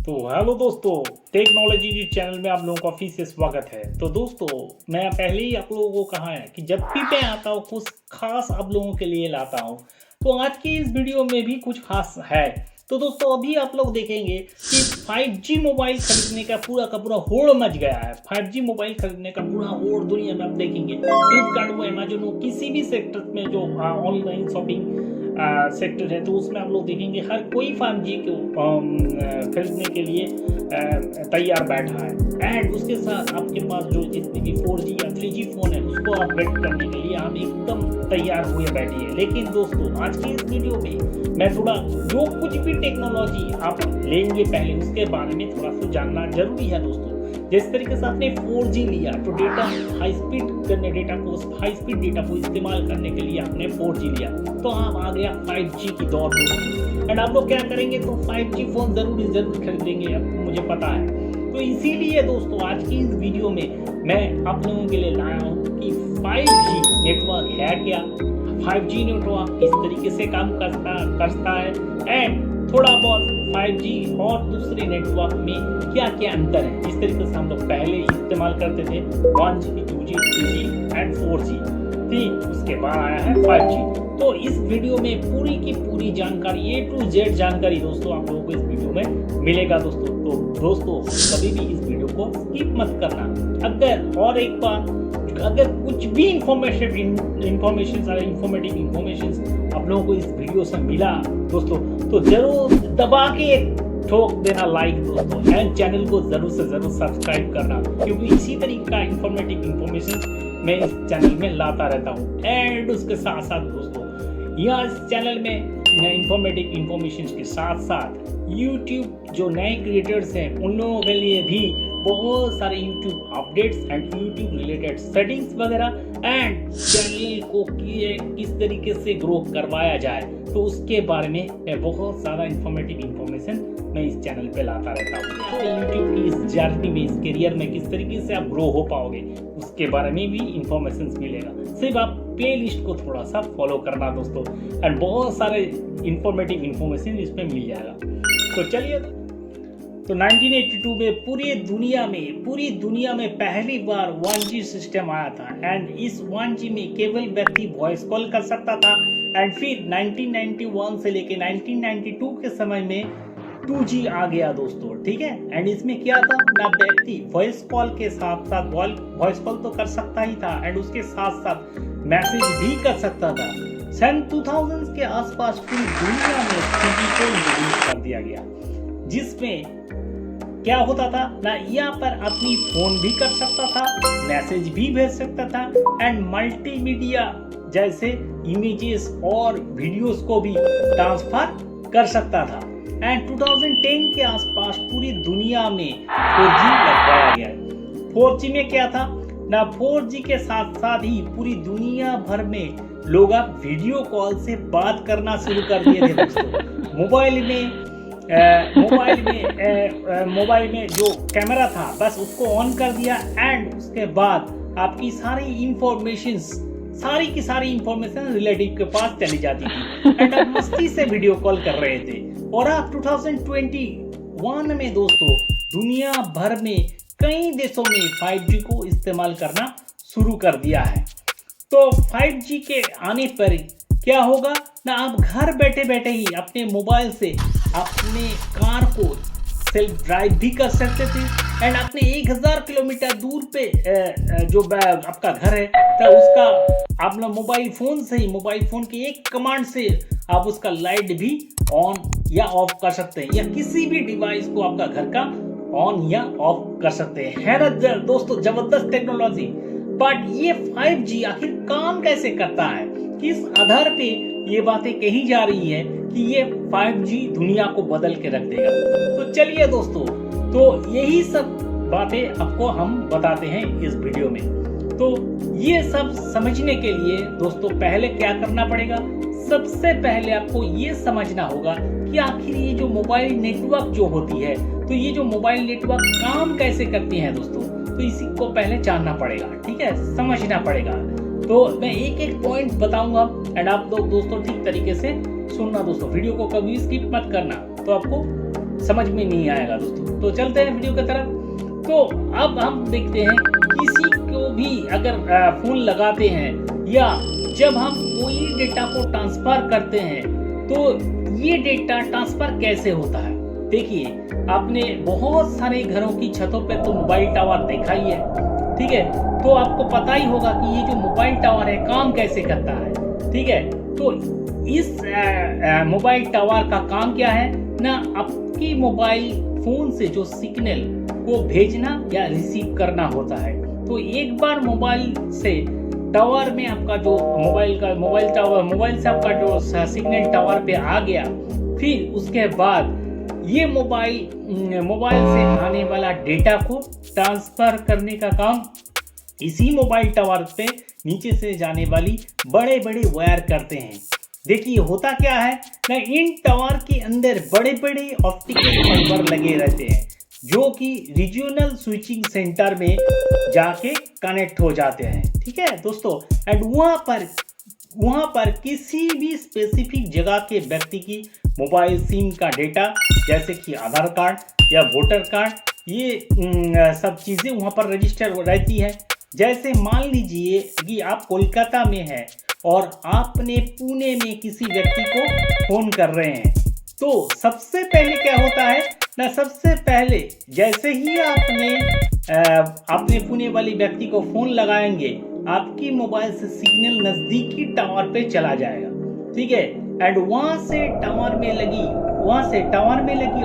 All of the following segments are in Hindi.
तो हेलो दोस्तों, टेक्नोलॉजी जी चैनल में आप लोगों का फिर से स्वागत है। तो दोस्तों, मैं पहले ही आप लोगों को कहा है कि जब भी मैं आता हूँ कुछ खास आप लोगों के लिए लाता हूँ। तो आज की इस वीडियो में भी कुछ खास है। तो दोस्तों, अभी आप लोग देखेंगे कि 5G मोबाइल खरीदने का पूरा होड़ मच गया है। 5G मोबाइल खरीदने का पूरा होड़ दुनिया में आप देखेंगे, फ्लिपकार्ट हो, अमेजन हो, किसी भी सेक्टर में जो ऑनलाइन शॉपिंग सेक्टर है, तो उसमें आप लोग देखेंगे हर कोई 5G को खरीदने के लिए तैयार बैठा है। एंड उसके साथ आपके पास जो जितने भी 4G या 3G फोन है उसको अपग्रेड करने के लिए हम एकदम तैयार हुए बैठे हैं। लेकिन दोस्तों, आज की इस वीडियो में मैं थोड़ा जो कुछ भी टेक्नोलॉजी आप लेंगे पहले उसके बारे में थोड़ा सा जानना जरूरी है दोस्तों। जिस तरीके से आपने 4G लिया तो डेटा हाई स्पीड डेटा को इस्तेमाल करने के लिए आपने 4G लिया, तो आप आ गया 5G की दौर में। एंड आप लोग क्या करेंगे, तो 5G फोन जरूर खरीदेंगे, आपको मुझे पता है। तो इसीलिए दोस्तों, आज की इस वीडियो में मैं आप लोगों के लिए लाया हूँ कि 5G नेटवर्क है क्या, 5G नेटवर्क किस तरीके से काम करता है, एंड थोड़ा बहुत 5G और दूसरे नेटवर्क में क्या क्या अंतर है। जिस तरीके से हम लोग पहले इस्तेमाल करते थे 1G, 2G, 3G and 4G, ठीक उसके बाद आया है 5G। तो इस वीडियो में पूरी की पूरी जानकारी A to Z जानकारी दोस्तों आप लोगों को इस वीडियो में मिलेगा दोस्तों। तो दोस्तों, कभी भी इस वीडियो को स्किप मत करना। अगर कुछ भी इंफॉर्मेटिव इंफॉर्मेशन आप लोगों को इस वीडियो से मिला दोस्तों, तो जरूर दबा के ठोक देना लाइक दोस्तों, एंड चैनल को जरूर से जरूर सब्सक्राइब करना, क्योंकि इसी तरीके का इंफॉर्मेटिव इंफॉर्मेशन मैं इस चैनल में लाता रहता हूँ। एंड उसके साथ साथ दोस्तों, यहाँ इस चैनल में इंफॉर्मेटिव इंफॉर्मेशन के साथ साथ यूट्यूब जो नए क्रिएटर्स हैं उन लोगों के लिए भी बहुत सारे YouTube updates and YouTube related settings वगैरह, एंड चैनल को किस तरीके से ग्रो करवाया जाए, तो उसके बारे में मैं बहुत सारा इंफॉर्मेटिव इंफॉर्मेशन मैं इस चैनल पे लाता रहता हूँ। यूट्यूब की इस जर्नी में, इस करियर में किस तरीके से आप ग्रो हो पाओगे उसके बारे में भी इंफॉर्मेशन मिलेगा। सिर्फ आप प्ले लिस्ट को थोड़ा सा फॉलो करना दोस्तों, एंड बहुत सारे इंफॉर्मेटिव इंफॉर्मेशन इसमें मिल जाएगा। तो चलिए, तो 1982 में पूरी दुनिया में पहली बार 1G सिस्टम आया था, एंड इस 1G में केवल व्यक्ति वॉइस कॉल कर सकता था। एंड फिर 1991 से लेके 1992 के समय में 2G आ गया दोस्तों, ठीक है। एंड इसमें क्या था ना, व्यक्ति वॉइस कॉल के साथ साथ वॉइस कॉल तो कर सकता ही था, एंड उसके साथ साथ मैसेज भी कर सकता था। सन 2000 के आसपास पूरी दुनिया में 3G को इंट्रोड्यूस कर दिया गया, जिसमें क्या होता था ना, यहाँ पर अपनी फोन भी कर सकता था, मैसेज भी भेज सकता था, एंड मल्टीमीडिया जैसे इमेजेस और वीडियोस को भी ट्रांसफर कर सकता था। एंड 2010 के आसपास पूरी दुनिया में 4G लगवाया गया। 4G में क्या था ना, 4G के साथ साथ ही पूरी दुनिया भर में लोग अब वीडियो कॉल से बात करना शुरू कर दिए थे दोस्तों। मोबाइल में जो कैमरा था बस उसको ऑन कर दिया, एंड उसके बाद आपकी सारी की सारी इंफॉर्मेशन रिलेटिव के पास चली जाती थी, एंड आप मस्ती से वीडियो कॉल कर रहे थे। और अब 2021 में दोस्तों दुनिया भर में कई देशों में 5G को इस्तेमाल करना शुरू कर दिया है। तो 5G के आने पर क्या होगा ना, आप घर बैठे बैठे ही अपने मोबाइल से अपने कार को सेल्फ ड्राइव भी कर सकते थे, एंड अपने 1000 किलोमीटर दूर पे जो आपका घर है तो उसका आप मोबाइल फोन के एक कमांड से आप उसका लाइट भी ऑन या ऑफ कर सकते हैं, या किसी भी डिवाइस को आपका घर का ऑन या ऑफ कर सकते हैं। है दोस्तों जबरदस्त टेक्नोलॉजी। बट ये 5G आखिर काम कैसे करता है, किस आधार पे ये बातें कही जा रही है कि ये 5G दुनिया को बदल के रख देगा। तो चलिए दोस्तों, तो यही सब बातें आपको हम बताते हैं इस वीडियो में। तो ये सब समझने के लिए दोस्तों पहले क्या करना पड़ेगा, सबसे पहले आपको ये समझना होगा कि आखिर ये जो मोबाइल नेटवर्क जो होती है, तो ये जो मोबाइल नेटवर्क काम कैसे करती है दोस्तों, तो इसी को पहले जानना पड़ेगा, ठीक है, समझना पड़ेगा। तो मैं एक एक पॉइंट बताऊंगा, एंड आप लोग दोस्तों ठीक तरीके से सुनना दोस्तों, वीडियो को कभी स्किप मत करना, तो आपको समझ में नहीं आएगा दोस्तों। तो चलते हैं वीडियो की तरफ। तो अब हम देखते हैं किसी को भी अगर फोन लगाते हैं या जब हम कोई डेटा को ट्रांसफर करते हैं तो ये डेटा ट्रांसफर कैसे होता है। देखिए, आपने बहुत सारे घरों की छतों पे तो मोबाइल टावर देखा ही है, ठीक है। तो आपको पता ही होगा कि ये जो मोबाइल टावर है काम कैसे करता है, ठीक है। तो इस मोबाइल टावर का काम क्या है ना, आपकी मोबाइल फोन से जो सिग्नल को भेजना या रिसीव करना होता है। तो एक बार मोबाइल से टावर में आपका जो मोबाइल से आपका जो सिग्नल टावर पे आ गया, फिर उसके बाद ये मोबाइल से आने वाला डेटा को ट्रांसफर करने का काम इसी मोबाइल टावर पे नीचे से जाने वाली बड़े बड़े वायर करते हैं। देखिए होता क्या है ना, इन टावर के अंदर बड़े बड़े ऑप्टिकल फाइबर लगे रहते हैं जो कि रीजनल स्विचिंग सेंटर में जाके कनेक्ट हो जाते हैं, ठीक है दोस्तों। एंड वहां पर किसी भी स्पेसिफिक जगह के व्यक्ति की मोबाइल सिम का डेटा, जैसे कि आधार कार्ड या वोटर कार्ड, ये सब चीज़ें वहां पर रजिस्टर रहती है। जैसे मान लीजिए कि आप कोलकाता में हैं और आपने पुणे में किसी व्यक्ति को फोन कर रहे हैं, तो सबसे पहले क्या होता है ना, सबसे पहले जैसे ही आपने पुणे वाले व्यक्ति को फोन लगाएंगे, आपकी मोबाइल से सिग्नल नजदीकी टावर पे चला जाएगा, ठीक है। एंड वहां से टावर में लगी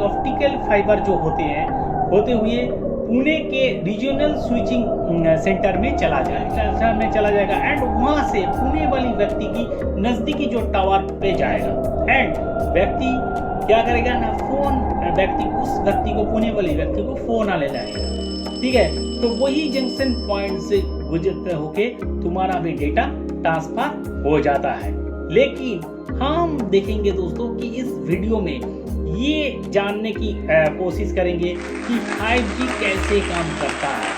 ऑप्टिकल फाइबर जो होते हुए पुणे के रीजनल स्विचिंग सेंटर में चला जाएगा एंड वहां से पुणे वाली व्यक्ति की नजदीकी जो टावर पे जाएगा। एंड व्यक्ति क्या करेगा ना, उस व्यक्ति को, पुणे वाले व्यक्ति को फोन आने लगेगा, ठीक है। तो वही जंक्शन पॉइंट से गुजरते होके तुम्हारा भी डेटा ट्रांसफर हो जाता है। लेकिन हम देखेंगे दोस्तों कि इस वीडियो में ये जानने की कोशिश करेंगे कि 5G कैसे काम करता है,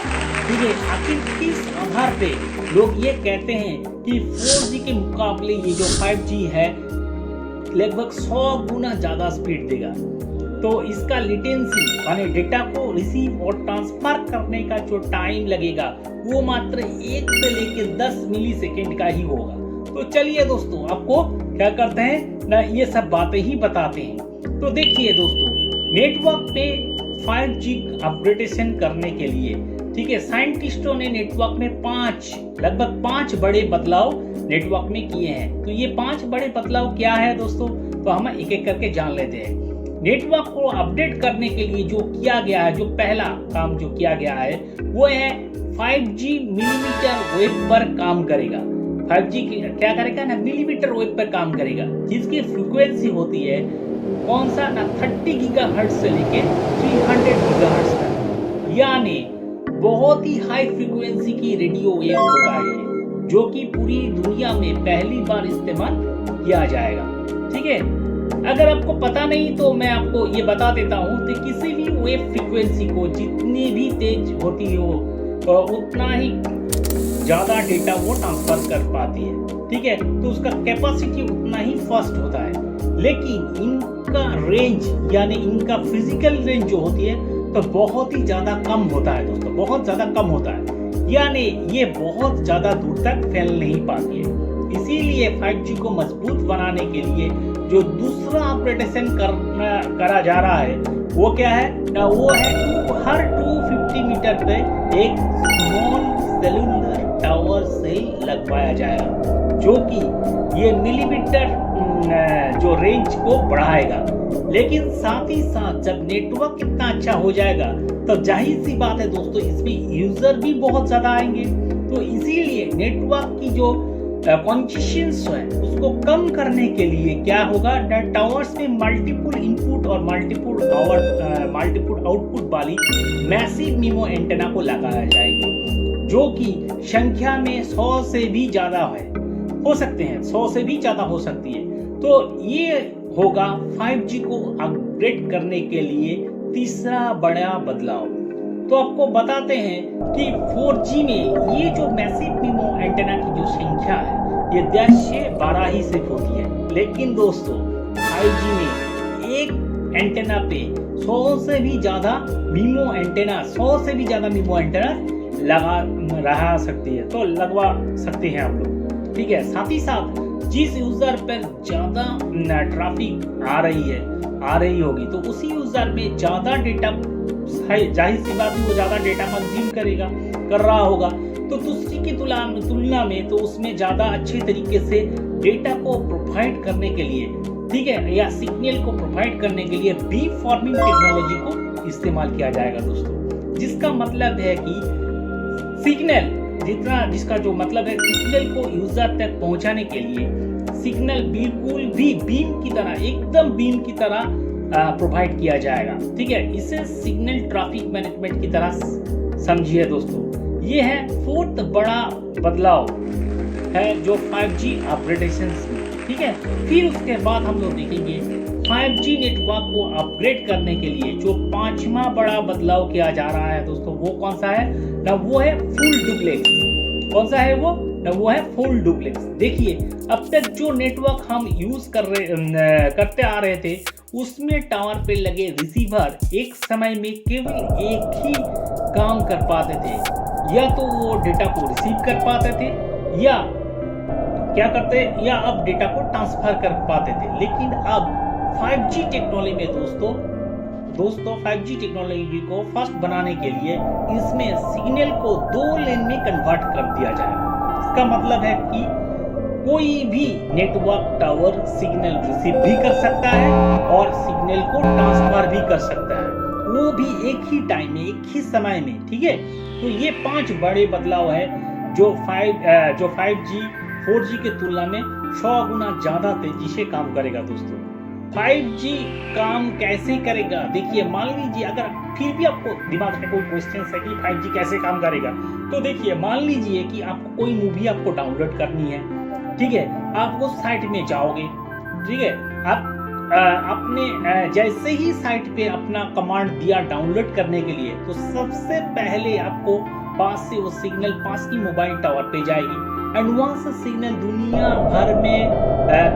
ठीक है। आखिर किस आधार पे लोग ये कहते हैं कि 4G के मुकाबले ये जो 5G है लगभग 100 गुना ज़्यादा स्पीड देगा। तो इसका लेटेंसी यानी डेटा को रिसीव और ट्रांसफर करने का जो टाइम लगेगा वो मात्र 1 से लेकर 10 मिलीसेकेंड का ही होगा। तो चलिए दोस्तों, आपको क्या करते हैं ना, ये सब बातें ही बताते हैं। तो देखिए दोस्तों, नेटवर्क पे 5G अपग्रेडेशन करने के लिए, ठीक है, साइंटिस्टों ने नेटवर्क में लगभग 5 बड़े बदलाव नेटवर्क में किए हैं। तो ये 5 बड़े बदलाव क्या है दोस्तों, तो हम एक एक करके जान लेते हैं। नेटवर्क को अपडेट करने के लिए जो किया गया है, जो पहला काम जो किया गया है वो है 5G मिलीमीटर वेव पर काम करेगा। 5G क्या करेगा ना, मिलीमीटर वेव पर काम करेगा, जिसकी फ्रीक्वेंसी होती है कौन सा ना, 30 गीगाहर्ट्ज से लेके 300 गीगाहर्ट्ज तक। यानी बहुत ही हाई फ्रीक्वेंसी की रेडियो वेव होता है जो कि पूरी दुनिया में पहली बार इस्तेमाल किया जाएगा, ठीक है। अगर आपको पता नहीं तो मैं आपको ये बता देता हूँ कि किसी भी वेव फ्रीक्वेंसी को जितनी भी तेज होती हो उतना ही ज़्यादा डेटा वो ट्रांसफर कर पाती है, ठीक है। तो उसका कैपेसिटी उतना ही फास्ट होता है। लेकिन इनका रेंज यानी इनका फिजिकल रेंज जो होती है तो बहुत ही ज़्यादा कम होता है दोस्तों, बहुत ज़्यादा कम होता है। यानी ये बहुत ज़्यादा दूर तक फैल नहीं पाती है। इसीलिए 5G को मजबूत बनाने के लिए जो दूसरा अपग्रेडेशन करा जा रहा है वो क्या है ना, वो है हर 250 मीटर पे एक स्मॉल सेलुलर टावर सेल लगवाया जाएगा जो कि ये मिलीमीटर जो रेंज को बढ़ाएगा। लेकिन साथ ही साथ जब नेटवर्क इतना अच्छा हो जाएगा तो जाहिर सी बात है दोस्तों, इसमें यूजर भी बहुत ज्यादा आएंगे। तो इसीलिए नेटवर्क की जो कंजेशन है उसको कम करने के लिए क्या होगा, टावर्स में मल्टीपल इनपुट और मल्टीपल आउटपुट वाली मैसिव मिमो एंटेना को लगाया जाएगा जो कि संख्या में 100 से भी ज्यादा हो सकते हैं, 100 से भी ज्यादा हो सकती है। तो ये होगा 5G को अपग्रेड करने के लिए तीसरा बड़ा बदलाव। तो आपको बताते हैं कि 4G में ये जो मैसिव मिमो एंटेना की जो संख्या है ये 10 से 12 ही सिर्फ होती है। लेकिन दोस्तों 5G में एक एंटेना पे 100 से भी ज्यादा मीमो एंटेना लगवा सकते हैं आप लोग। ठीक है, साथ ही साथ जिस यूजर पर ज्यादा ट्रैफिक आ रही होगी तो उसी यूजर में ज्यादा डेटा, जाहिर सी बात है वो ज्यादा डेटा कंज्यूम कर रहा होगा, तो दूसरी की तुलना में तो उसमें ज्यादा अच्छे तरीके से डेटा को प्रोवाइड करने के लिए, ठीक है, या सिग्नल को प्रोवाइड करने के लिए बीम फॉर्मिंग टेक्नोलॉजी को इस्तेमाल किया जाएगा दोस्तों। जिसका मतलब है कि जिसका जो मतलब है सिग्नल को यूजर तक पहुंचाने के लिए सिग्नल बिल्कुल भी एकदम बीम की तरह प्रोवाइड किया जाएगा। ठीक है, इसे सिग्नल ट्रैफिक मैनेजमेंट की तरह समझिए दोस्तों। ये है फोर्थ बड़ा बदलाव है जो 5G अपग्रेडेशंस में। ठीक है, फिर उसके बाद हम लोग देखेंगे 5G नेटवर्क को अपग्रेड करने के लिए जो 5वां बड़ा बदलाव किया जा रहा है दोस्तों, वो कौन सा है ना, वो है फुल डुप्लेक्स। कौन सा है वो ना, वो है फुल डुप्लेक्स। देखिए, अब तक जो नेटवर्क हम यूज करते आ रहे थे उसमें टावर पे लगे रिसीवर एक समय में केवल एक ही काम कर पाते थे, या तो वो डेटा को रिसीव कर पाते थे या क्या करते, या अब डेटा को ट्रांसफर कर पाते थे। लेकिन अब 5G टेक्नोलॉजी में दोस्तों 5G टेक्नोलॉजी को फास्ट बनाने के लिए इसमें सिग्नल को 2 लेन में कन्वर्ट कर दिया जाएगा। इसका मतलब है कि कोई भी नेटवर्क टावर सिग्नल रिसीव भी कर सकता है और सिग्नल को ट्रांसफर भी कर सकता है, वो भी एक ही टाइम में, एक ही समय में। ठीक है, तो ये 5 बड़े बदलाव है जो 5G 4G के तुलना में 100 गुना ज्यादा तेजी से काम करेगा दोस्तों। 5G काम कैसे करेगा? देखिए, मान लीजिए अगर फिर भी आपको दिमाग में कोई क्वेश्चन है कि 5G कैसे काम करेगा, तो देखिए, मान लीजिए कि आपको कोई मूवी आपको डाउनलोड करनी है। ठीक है, आप उस साइट में जाओगे। ठीक है, आप आपने जैसे ही साइट पे अपना कमांड दिया डाउनलोड करने के लिए, तो सबसे पहले आपको पास से वो सिग्नल पास की मोबाइल टावर पे जाएगी एंड वहां से सिग्नल दुनिया भर में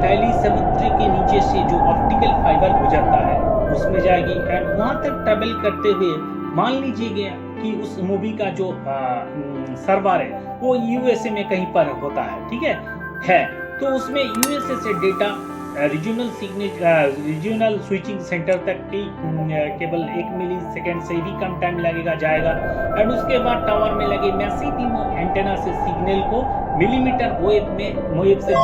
फैली समुद्र के नीचे से जो ऑप्टिकल फाइबर गुजरता है उसमें जाएगी एंड वहां तक ट्रेवल करते हुए मान लीजिए कि उस मूवी का जो सर्वर है वो यूएसए में कहीं पर होता है। ठीक है, तो उसमें यूएसए से डेटा रीजनल स्विचिंग सेंटर तक की केवल 1 मिलीसेकंड से भी कम टाइम जाएगा एंड उसके बाद टावर में लगे मैसिव बीम एंटेना से सिग्नल को मिलीमीटर वेव से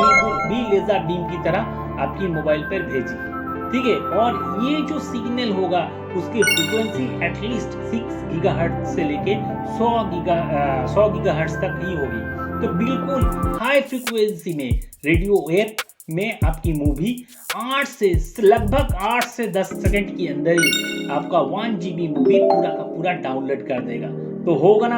भी लेजर बीम की तरह आपकी मोबाइल पर भेजी। ठीक है, और ये जो सिग्नल होगा उसकी फ्रीक्वेंसी एटलीस्ट 6 गीगाहर्ट्ज से लेके 100 गीगाहर्ट्ज तक ही होगी। तो बिल्कुल हाई फ्रीक्वेंसी में रेडियो वेव में आपकी मूवी लगभग 8 से 10 सेकंड के अंदर ही आपका 1 GB मूवी पूरा का पूरा डाउनलोड कर देगा। तो होगा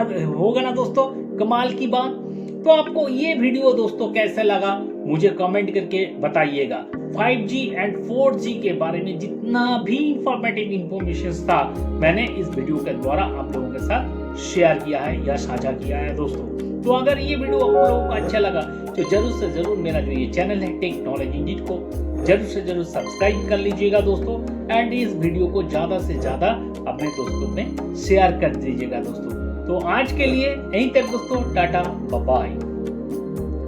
ना दोस्तों कमाल की बात। तो आपको ये वीडियो दोस्तों कैसा लगा मुझे कमेंट करके बताइएगा। 5G एंड 4G के बारे में जितना भी इंफॉर्मेटिव इंफॉर्मेशन था मैंने इस वीडियो के द्वारा आप लोगों के साथ शेयर किया है या साझा किया है दोस्तों। तो अगर ये वीडियो आप लोगों को अच्छा लगा तो जरूर से जरूर मेरा जो ये चैनल है टेक्नोलॉजी यूनिट को जरूर से जरूर सब्सक्राइब कर लीजिएगा दोस्तों एंड इस वीडियो को ज्यादा से ज्यादा अपने दोस्तों में शेयर कर दीजिएगा दोस्तों। तो आज के लिए यहीं तक दोस्तों, टाटा बाय बाय।